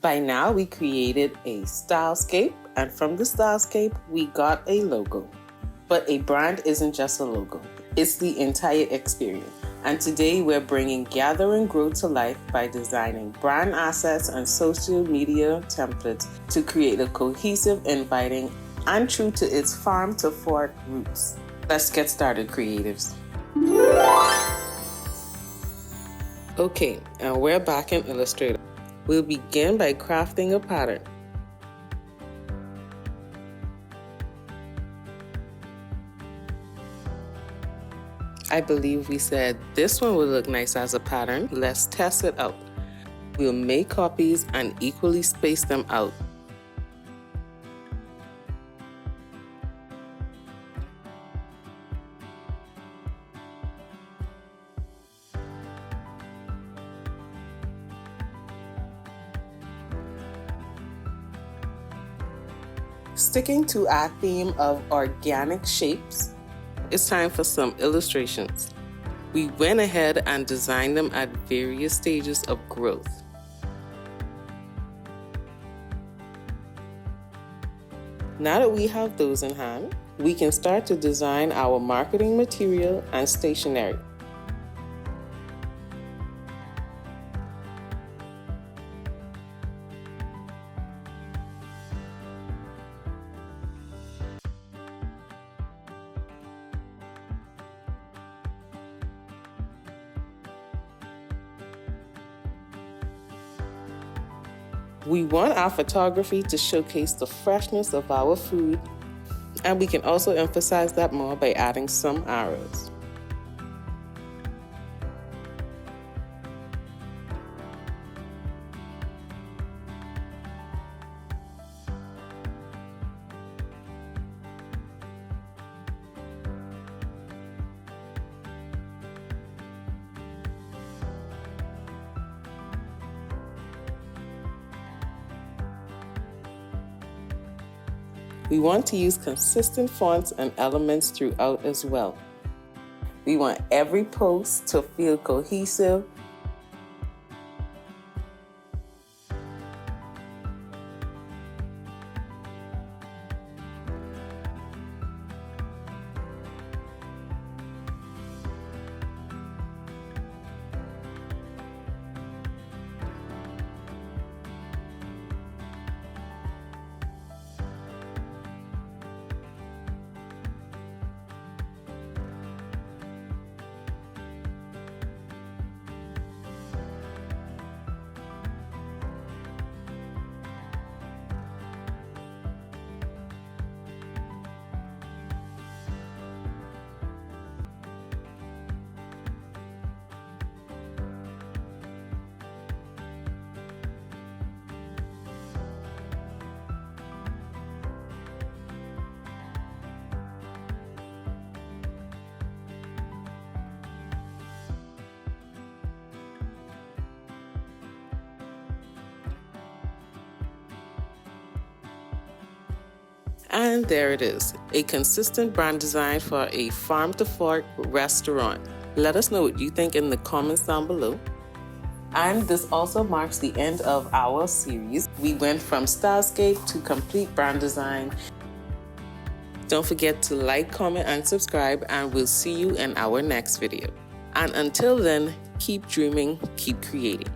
By now, we created a stylescape, and from the stylescape, we got a logo. But a brand isn't just a logo, it's the entire experience. And today, we're bringing Gather and Grow to life by designing brand assets and social media templates to create a cohesive, inviting, and true to its farm to fork roots. Let's get started, creatives. Okay, and we're back in Illustrator. We'll begin by crafting a pattern. I believe we said this one will look nice as a pattern. Let's test it out. We'll make copies and equally space them out. Sticking to our theme of organic shapes, it's time for some illustrations. We went ahead and designed them at various stages of growth. Now that we have those in hand, we can start to design our marketing material and stationery. We want our photography to showcase the freshness of our food, and we can also emphasize that more by adding some arrows. We want to use consistent fonts and elements throughout as well. We want every post to feel cohesive . And there it is, a consistent brand design for a farm-to-fork restaurant. Let us know what you think in the comments down below. And this also marks the end of our series. We went from stylescape to complete brand design. Don't forget to like, comment, and subscribe, and we'll see you in our next video. And until then, keep dreaming, keep creating.